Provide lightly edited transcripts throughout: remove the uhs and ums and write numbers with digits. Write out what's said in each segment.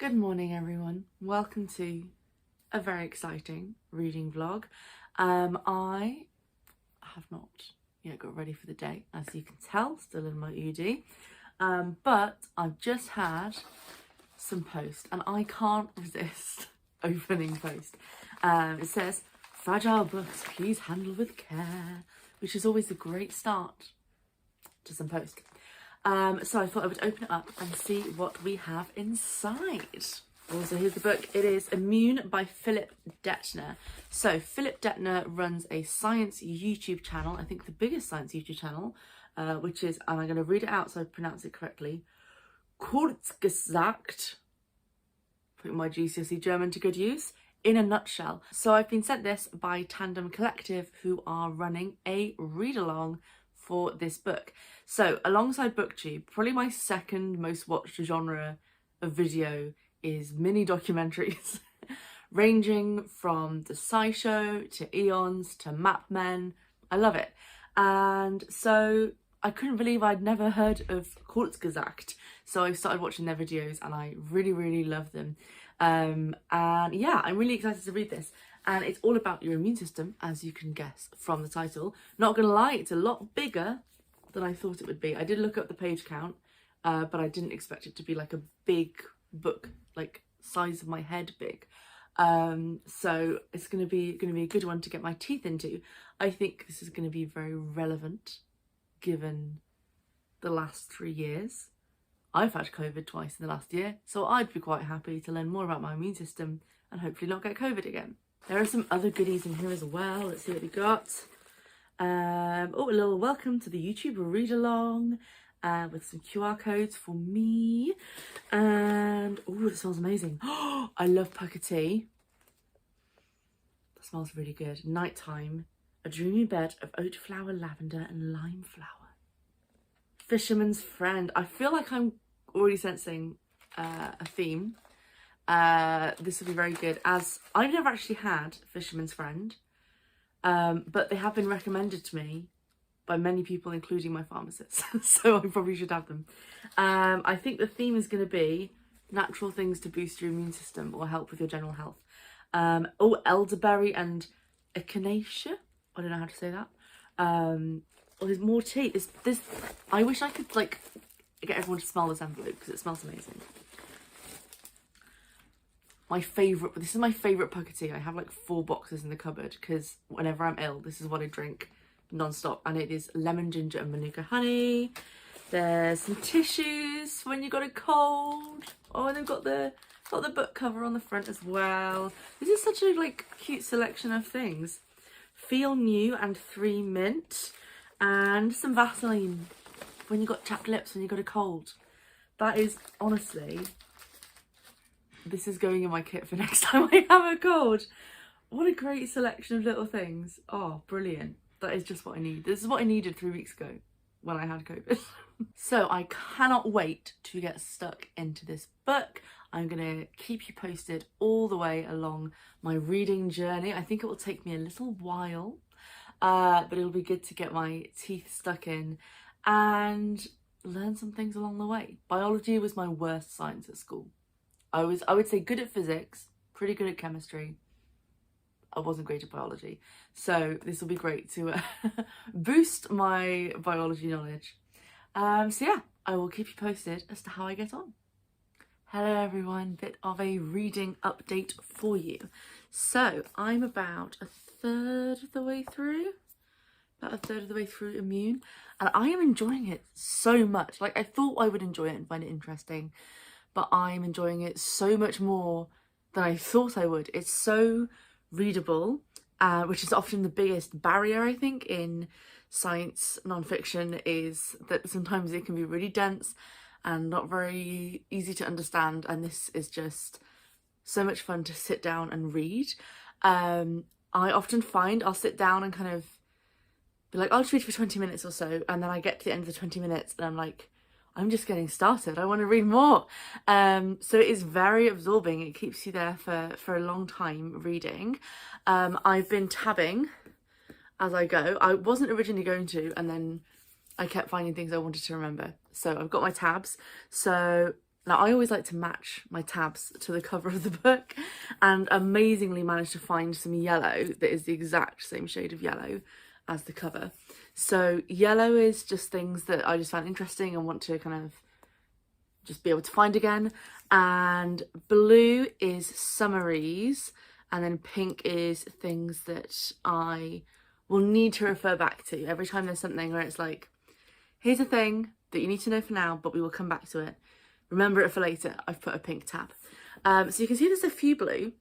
Good morning everyone, welcome to a very exciting reading vlog. I have not yet got ready for the day, as you can tell, still in my UD, but I've just had some post and I can't resist opening post. It says, "Fragile books, please handle with care," which is always a great start to some post. So I thought I would open it up and see what we have inside. Also, here's the book. It is Immune by Philipp Dettmer. So Philipp Dettmer runs a science YouTube channel, I think the biggest science YouTube channel, which is, and I'm going to read it out so I pronounce it correctly, Kurzgesagt, putting my GCSE German to good use, in a nutshell. So I've been sent this by Tandem Collective, who are running a read-along for this book. So alongside BookTube, probably my second most watched genre of video is mini documentaries, ranging from the SciShow to Eons to Map Men. I love it. And so I couldn't believe I'd never heard of Kurzgesagt. So I started watching their videos and I really love them. And yeah, I'm really excited to read this. And it's all about your immune system, as you can guess from the title. Not gonna lie, it's a lot bigger than I thought it would be. I did look up the page count, but I didn't expect it to be like a big book, like size of my head big. So it's gonna be a good one to get my teeth into. I think this is gonna be very relevant given the last 3 years. I've had COVID twice in the last year, so I'd be quite happy to learn more about my immune system and hopefully not get COVID again. There are some other goodies in here as well. Let's see what we got. Oh, a little welcome to the YouTube read-along with some QR codes for me. And, oh, it smells amazing. Oh, I love pucker tea. That smells really good. Nighttime, a dreamy bed of oat flower, lavender and lime flower. Fisherman's Friend. I feel like I'm already sensing a theme. This will be very good, as I've never actually had Fisherman's Friend, but they have been recommended to me by many people, including my pharmacist, so I probably should have them. I think the theme is going to be natural things to boost your immune system or help with your general health. Oh, elderberry and echinacea, I don't know how to say that. Oh, there's more tea. This I wish I could like get everyone to smell this envelope because it smells amazing. This is my favourite pucker tea. I have like 4 boxes in the cupboard because whenever I'm ill, this is what I drink non-stop. And it is lemon, ginger and manuka honey. There's some tissues when you got a cold. Oh, and they've got the book cover on the front as well. This is such a like cute selection of things. Feel New and 3 mint. And some Vaseline when you got chapped lips, when you got a cold. That is honestly... this is going in my kit for next time I have a cold. What a great selection of little things. Oh, brilliant. That is just what I need. This is what I needed 3 weeks ago when I had COVID. So I cannot wait to get stuck into this book. I'm going to keep you posted all the way along my reading journey. I think it will take me a little while, but it'll be good to get my teeth stuck in and learn some things along the way. Biology was my worst science at school. I would say good at physics, pretty good at chemistry. I wasn't great at biology. So this will be great to boost my biology knowledge. So yeah, I will keep you posted as to how I get on. Hello everyone, bit of a reading update for you. So I'm about a third of the way through Immune, and I am enjoying it so much. Like, I thought I would enjoy it and find it interesting, but I'm enjoying it so much more than I thought I would. It's so readable, which is often the biggest barrier, I think, in science non-fiction, is that sometimes it can be really dense and not very easy to understand, and this is just so much fun to sit down and read. I often find I'll sit down and kind of be like, I'll just read for 20 minutes or so, and then I get to the end of the 20 minutes and I'm like, I'm just getting started, I want to read more. So it is very absorbing. It keeps you there for a long time reading. I've been tabbing as I go. I wasn't originally going to, and then I kept finding things I wanted to remember. So I've got my tabs. So Now, I always like to match my tabs to the cover of the book, and amazingly managed to find some yellow that is the exact same shade of yellow as the cover. So yellow is just things that I just found interesting and want to kind of just be able to find again. And blue is summaries, and then pink is things that I will need to refer back to every time there's something where it's like, here's a thing that you need to know for now, but we will come back to it. Remember it for later. I've put a pink tab. So you can see there's a few blue,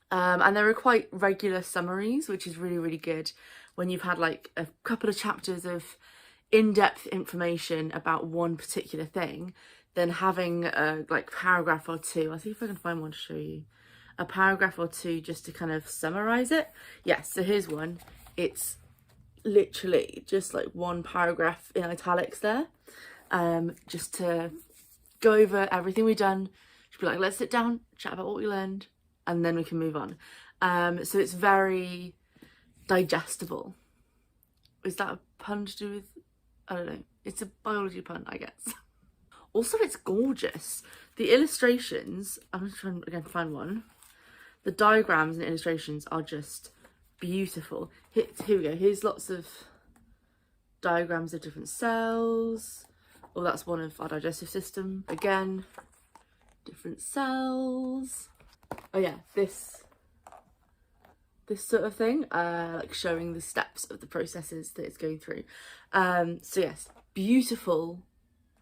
and there are quite regular summaries, which is really, really good when you've had like a couple of chapters of in-depth information about one particular thing, then having a like paragraph or two. I'll see if I can find one to show you. A paragraph or two just to kind of summarize it. Yes, so here's one. It's literally just like one paragraph in italics there, just to go over everything we've done. Just be like, let's sit down, chat about what we learned, and then we can move on. So it's very digestible. Is that a pun to do with, I don't know, it's a biology pun, I guess. Also, it's gorgeous. The illustrations, I'm just trying again to find one. The diagrams and illustrations are just beautiful. Here we go. Here's lots of diagrams of different cells. Oh, that's one of our digestive system. Again, different cells. Oh yeah, this sort of thing, like showing the steps of the processes that it's going through. So yes, beautiful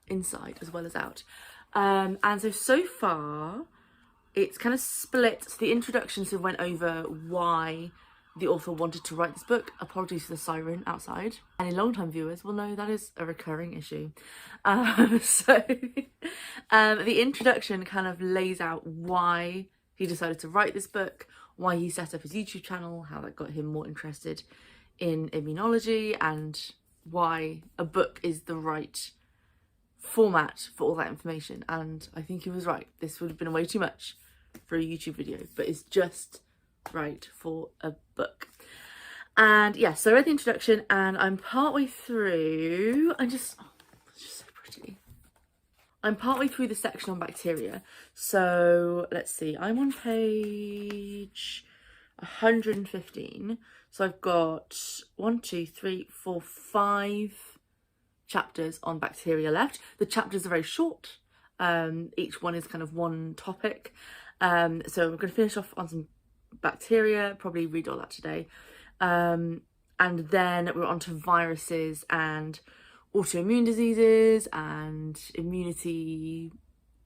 inside as well as out. And so far it's kind of split. So the introduction sort of went over why the author wanted to write this book. Apologies for the siren outside. Any long-time viewers will know that is a recurring issue. So the introduction kind of lays out why he decided to write this book, why he set up his YouTube channel, how that got him more interested in immunology, and why a book is the right format for all that information. And I think he was right. This would have been way too much for a YouTube video, but it's just right for a book. And yeah, so I read the introduction and I'm partway through. It's just so pretty. I'm partway through the section on bacteria. So let's see, I'm on page 115. So I've got 5 chapters on bacteria left. The chapters are very short. Each one is kind of one topic. So we're going to finish off on some bacteria, probably read all that today. And then we're on to viruses and autoimmune diseases and immunity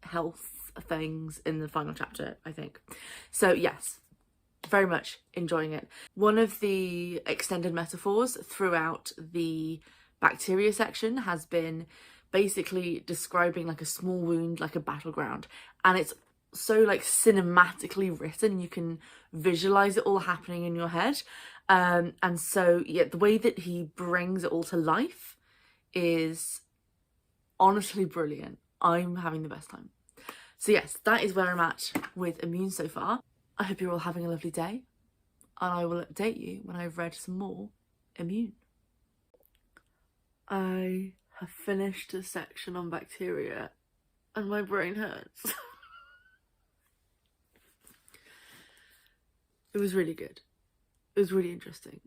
health things in the final chapter, I think. So yes, very much enjoying it. One of the extended metaphors throughout the bacteria section has been basically describing like a small wound, like a battleground, and it's so like cinematically written. You can visualize it all happening in your head, and so yeah, the way that he brings it all to life is honestly brilliant. I'm having the best time. So yes, that is where I'm at with Immune so far. I hope you're all having a lovely day, and I will update you when I've read some more Immune. I have finished the section on bacteria and my brain hurts. It was really good. It was really interesting.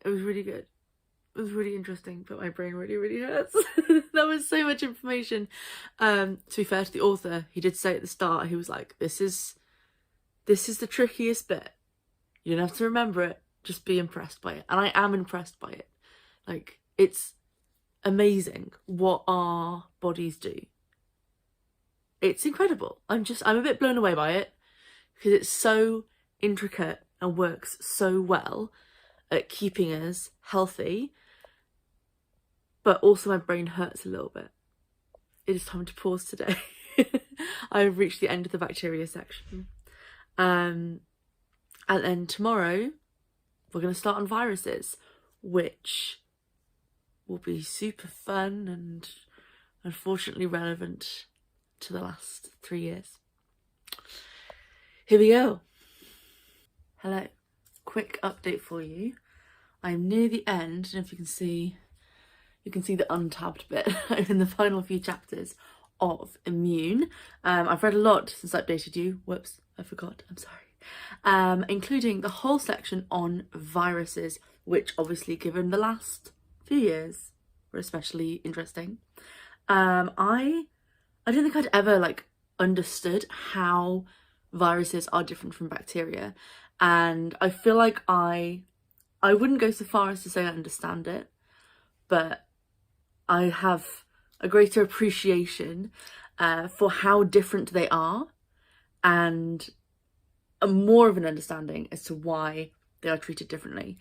It was really good. It was really interesting, but my brain really, really hurts. That was so much information. To be fair to the author, he did say at the start, he was like, this is the trickiest bit. You don't have to remember it, just be impressed by it. And I am impressed by it. Like, it's amazing what our bodies do. It's incredible. I'm a bit blown away by it because it's so intricate and works so well at keeping us healthy. But also my brain hurts a little bit. It is time to pause today. I've reached the end of the bacteria section. And then tomorrow we're going to start on viruses, which will be super fun and unfortunately relevant to the last 3 years. Here we go. Hello. Quick update for you. I'm near the end, and if you can see the untabbed bit. I'm in the final few chapters of Immune. I've read a lot since I updated you. Whoops, I forgot, I'm sorry. Including the whole section on viruses, which obviously, given the last few years, were especially interesting. I don't think I'd ever like understood how viruses are different from bacteria, and I feel like I wouldn't go so far as to say I understand it, but I have a greater appreciation for how different they are, and a more of an understanding as to why they are treated differently.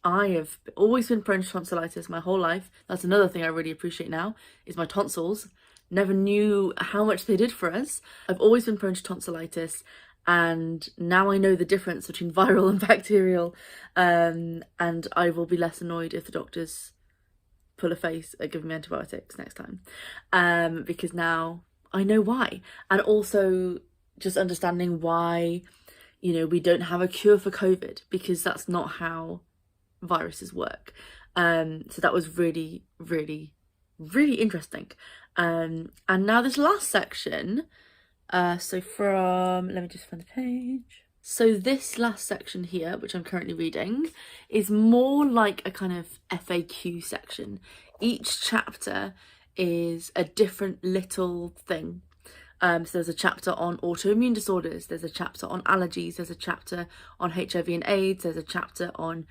I have always been prone to tonsillitis my whole life. That's another thing I really appreciate now, is my tonsils. Never knew how much they did for us. I've always been prone to tonsillitis, and now I know the difference between viral and bacterial, and I will be less annoyed if the doctors pull a face at giving me antibiotics next time, because now I know why. And also just understanding why, you know, we don't have a cure for COVID, because that's not how viruses work. So that was really, really, really interesting. And now this last section, so from, let me just find the page. So this last section here, which I'm currently reading, is more like a kind of FAQ section. Each chapter is a different little thing. So there's a chapter on autoimmune disorders, there's a chapter on allergies, there's a chapter on HIV and AIDS, there's a chapter on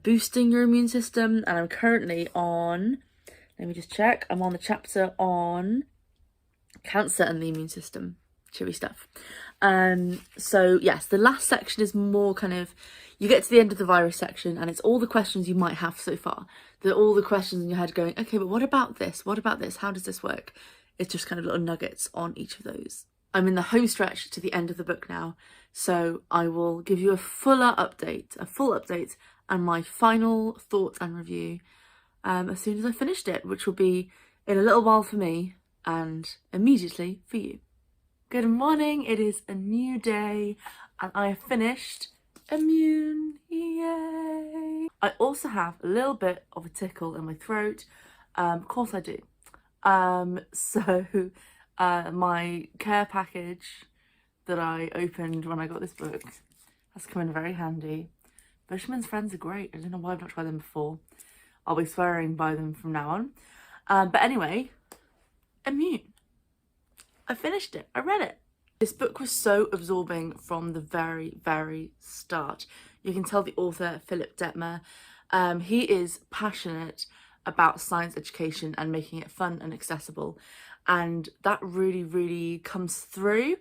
boosting your immune system, and I'm currently on, let me just check, I'm on the chapter on cancer and the immune system. Cheery stuff. So yes, the last section is more kind of, you get to the end of the virus section and it's all the questions you might have so far. They're all the questions in your head going, okay, but what about this? What about this? How does this work? It's just kind of little nuggets on each of those. I'm in the home stretch to the end of the book now, so I will give you a full update and my final thoughts and review as soon as I finished it, which will be in a little while for me and immediately for you. Good morning, it is a new day and I have finished Immune, yay! I also have a little bit of a tickle in my throat, of course I do. So my care package that I opened when I got this book has come in very handy. Bushman's Friends are great. I don't know why I've not tried them before. I'll be swearing by them from now on. But anyway, Immune. I finished it. I read it. This book was so absorbing from the very, very start. You can tell the author, Philipp Dettmer, he is passionate about science education and making it fun and accessible. And that really, really comes through.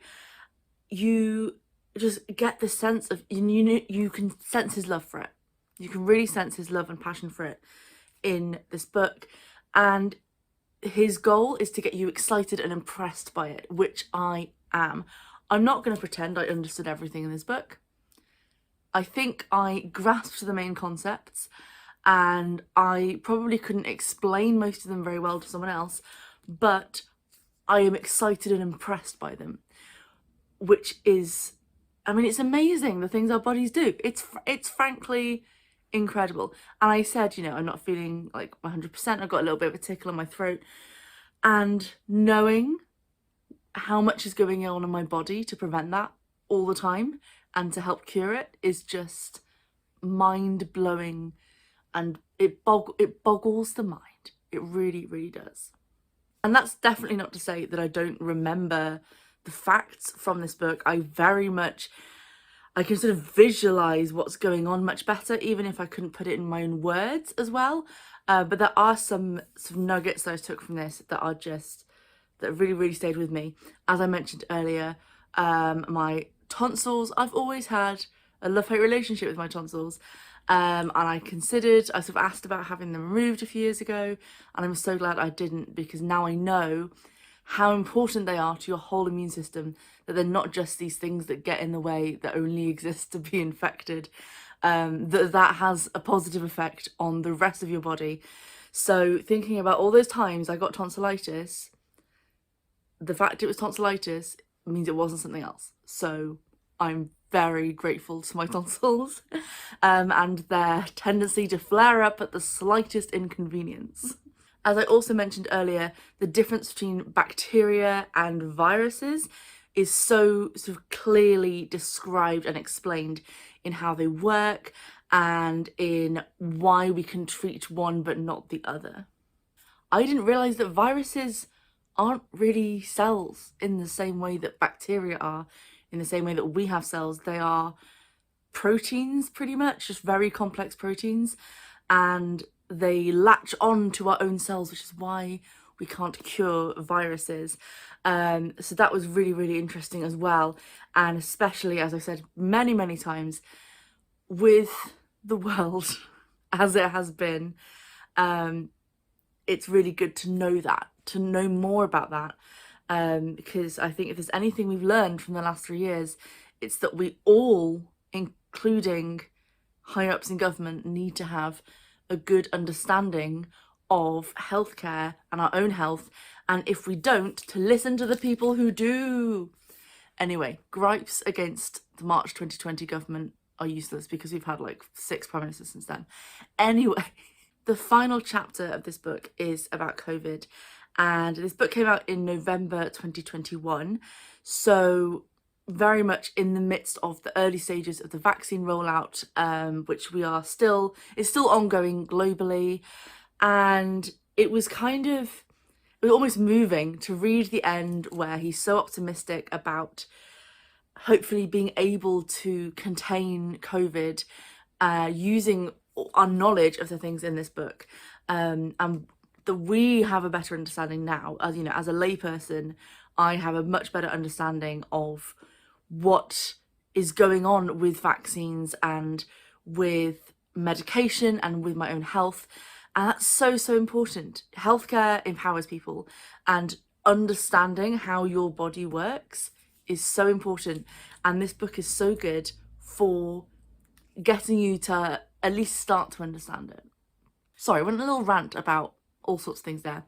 You just get the sense of, you can sense his love for it. You can really sense his love and passion for it in this book. And his goal is to get you excited and impressed by it, which I am. I'm not going to pretend I understood everything in this book. I think I grasped the main concepts, and I probably couldn't explain most of them very well to someone else, but I am excited and impressed by them, which is, I mean, it's amazing the things our bodies do. It's frankly incredible. And I said, you know, I'm not feeling like 100%. I've got a little bit of a tickle in my throat, and knowing how much is going on in my body to prevent that all the time and to help cure it is just mind-blowing, and it boggles the mind. It really, really does. And that's definitely not to say that I don't remember the facts from this book. I can sort of visualize what's going on much better, even if I couldn't put it in my own words as well. But there are some nuggets that I took from this that really, really stayed with me. As I mentioned earlier, my tonsils, I've always had a love-hate relationship with my tonsils. And I sort of asked about having them removed a few years ago, and I'm so glad I didn't, because now I know how important they are to your whole immune system, that they're not just these things that get in the way that only exist to be infected, that has a positive effect on the rest of your body. So thinking about all those times I got tonsillitis, the fact it was tonsillitis means it wasn't something else. So I'm very grateful to my tonsils and their tendency to flare up at the slightest inconvenience. As I also mentioned earlier, the difference between bacteria and viruses is so sort of clearly described and explained in how they work and in why we can treat one but not the other. I didn't realise that viruses aren't really cells in the same way that bacteria are, in the same way that we have cells. They are proteins, pretty much, just very complex proteins, and they latch on to our own cells, which is why we can't cure viruses. So that was really, really interesting as well. And especially, as I said many times, with the world as it has been, it's really good to know that, to know more about that, because I think if there's anything we've learned from the last 3 years, it's that we all, including higher-ups in government, need to have a good understanding of healthcare and our own health, and if we don't, to listen to the people who do. Anyway, gripes against the March 2020 government are useless because we've had like 6 prime ministers since then. Anyway, the final chapter of this book is about COVID, and this book came out in November 2021, so very much in the midst of the early stages of the vaccine rollout, which is still ongoing globally. And it was almost moving to read the end where he's so optimistic about hopefully being able to contain COVID using our knowledge of the things in this book, and that we have a better understanding now. As you know, as a layperson, I have a much better understanding of what is going on with vaccines and with medication and with my own health, and that's so important. Healthcare empowers people, and understanding how your body works is so important, and this book is so good for getting you to at least start to understand it. Sorry, I went a little rant about all sorts of things there,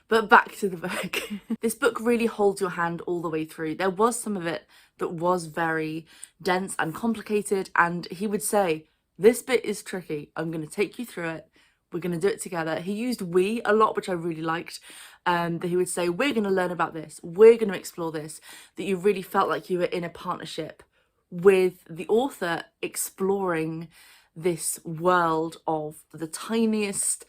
but back to the book. This book really holds your hand all the way through. There was some of it that was very dense and complicated, and he would say, this bit is tricky, I'm going to take you through it, we're going to do it together. He used we a lot, which I really liked, that he would say, we're going to learn about this, we're going to explore this, that you really felt like you were in a partnership with the author exploring this world of the tiniest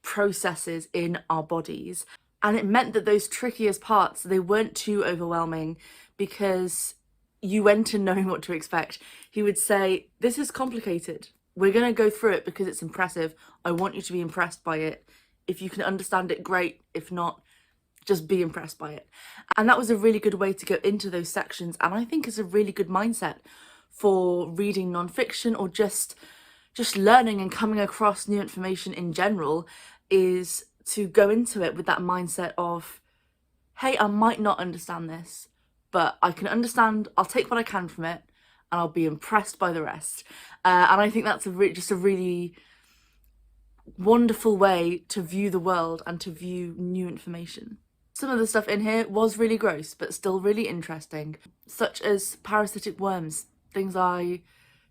processes in our bodies. And it meant that those trickiest parts, they weren't too overwhelming because you went in knowing what to expect. He would say, this is complicated, we're going to go through it because it's impressive, I want you to be impressed by it. If you can understand it, great. If not, just be impressed by it. And that was a really good way to go into those sections, and I think it's a really good mindset for reading non-fiction or just learning and coming across new information in general, is to go into it with that mindset of, hey, I might not understand this, but I can understand, I'll take what I can from it, and I'll be impressed by the rest. And I think that's just a really wonderful way to view the world and to view new information. Some of the stuff in here was really gross, but still really interesting, such as parasitic worms, things I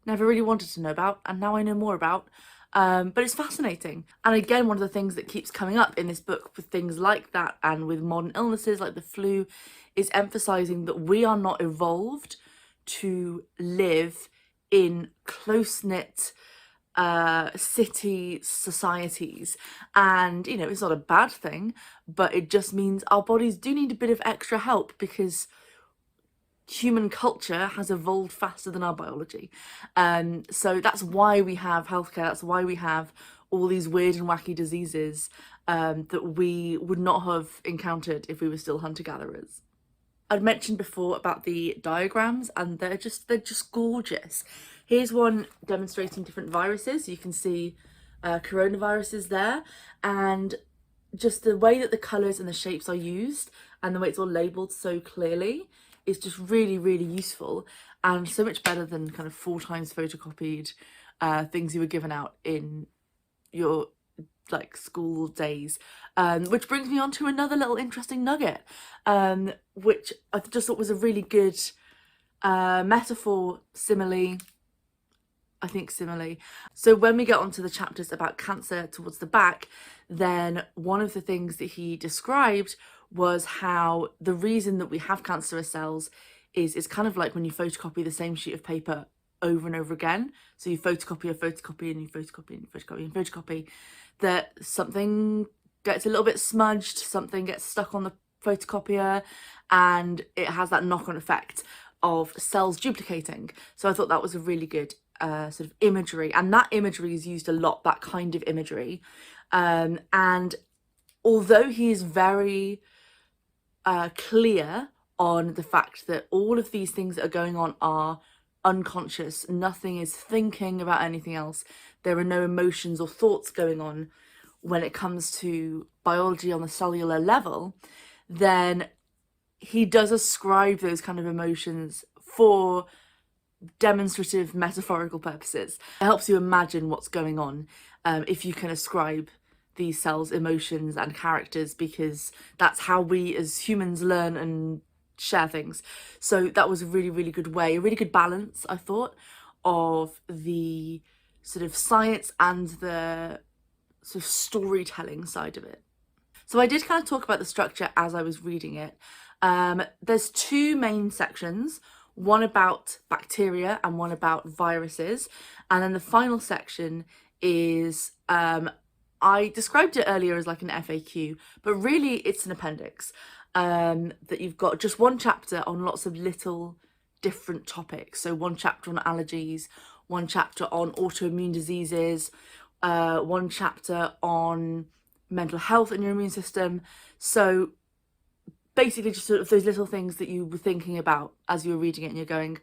never really wanted to know about, and now I know more about. But it's fascinating. And again, one of the things that keeps coming up in this book with things like that and with modern illnesses like the flu is emphasising that we are not evolved to live in close-knit city societies, and you know, it's not a bad thing, but it just means our bodies do need a bit of extra help because human culture has evolved faster than our biology. So that's why we have healthcare, that's why we have all these weird and wacky diseases that we would not have encountered if we were still hunter-gatherers. I'd mentioned before about the diagrams, and they're just gorgeous. Here's one demonstrating different viruses. You can see coronaviruses there, and just the way that the colours and the shapes are used and the way it's all labelled so clearly is just really useful, and so much better than kind of 4 times photocopied things you were given out in your like school days, which brings me on to another little interesting nugget, which I just thought was a really good metaphor, simile, I think similarly. So when we get onto the chapters about cancer towards the back, then one of the things that he described was how the reason that we have cancerous cells is it's kind of like when you photocopy the same sheet of paper over and over again. So you photocopy a photocopy and you photocopy and you photocopy and photocopy, that something gets a little bit smudged, something gets stuck on the photocopier, and it has that knock-on effect of cells duplicating. So I thought that was a really good sort of imagery, and that imagery is used a lot, that kind of imagery. And although he is very clear on the fact that all of these things that are going on are unconscious, nothing is thinking about anything else, there are no emotions or thoughts going on when it comes to biology on the cellular level, then he does ascribe those kind of emotions for demonstrative metaphorical purposes. It helps you imagine what's going on if you can ascribe these cells emotions and characters, because that's how we as humans learn and share things. So that was a really, really good way, a really good balance, I thought, of the sort of science and the sort of storytelling side of it. So I did kind of talk about the structure as I was reading it. There's two main sections, one about bacteria and one about viruses, and then the final section is I described it earlier as like an FAQ, but really it's an appendix that you've got just one chapter on lots of little different topics. So one chapter on allergies, one chapter on autoimmune diseases, one chapter on mental health and your immune system. So basically just sort of those little things that you were thinking about as you were reading it and you're going,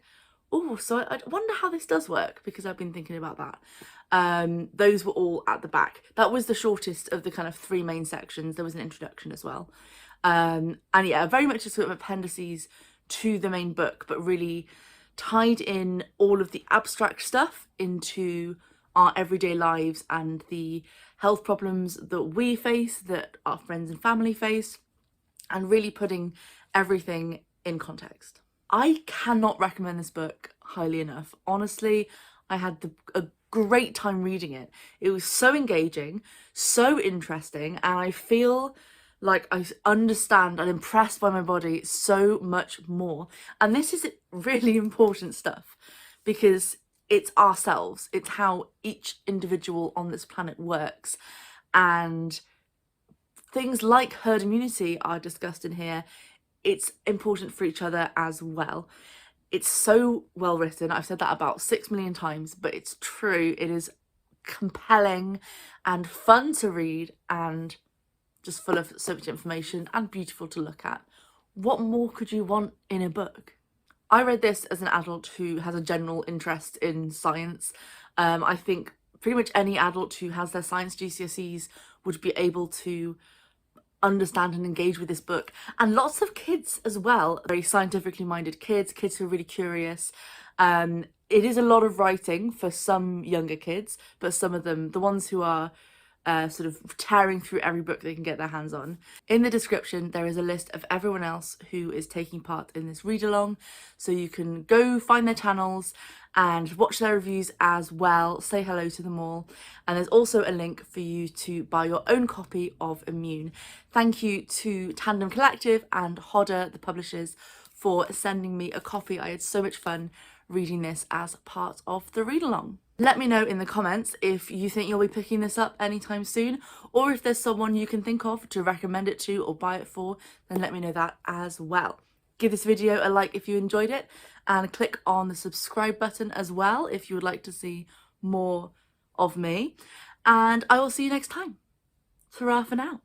oh, so I wonder how this does work, because I've been thinking about that. Those were all at the back. That was the shortest of the kind of three main sections. There was an introduction as well. And yeah, very much a sort of appendices to the main book, but really tied in all of the abstract stuff into our everyday lives and the health problems that we face, that our friends and family face, and really putting everything in context. I cannot recommend this book highly enough. Honestly, I had a great time reading it. It was so engaging, so interesting, and I feel like I understand and impressed by my body so much more. And this is really important stuff, because it's ourselves, it's how each individual on this planet works, and things like herd immunity are discussed in here. It's important for each other as well. It's so well written. I've said that about 6 million times, but it's true. It is compelling and fun to read and just full of so much information and beautiful to look at. What more could you want in a book? I read this as an adult who has a general interest in science. I think pretty much any adult who has their science GCSEs would be able to understand and engage with this book, and lots of kids as well, very scientifically minded kids who are really curious. It is a lot of writing for some younger kids, but some of them, the ones who are sort of tearing through every book they can get their hands on. In the description there is a list of everyone else who is taking part in this read along, so you can go find their channels and watch their reviews as well, say hello to them all. And there's also a link for you to buy your own copy of Immune. Thank you to Tandem Collective and Hodder, the publishers, for sending me a copy. I had so much fun reading this as part of the read along. Let me know in the comments if you think you'll be picking this up anytime soon, or if there's someone you can think of to recommend it to or buy it for, then let me know that as well. Give this video a like if you enjoyed it, and click on the subscribe button as well if you would like to see more of me. And I will see you next time. Ta-ra for now.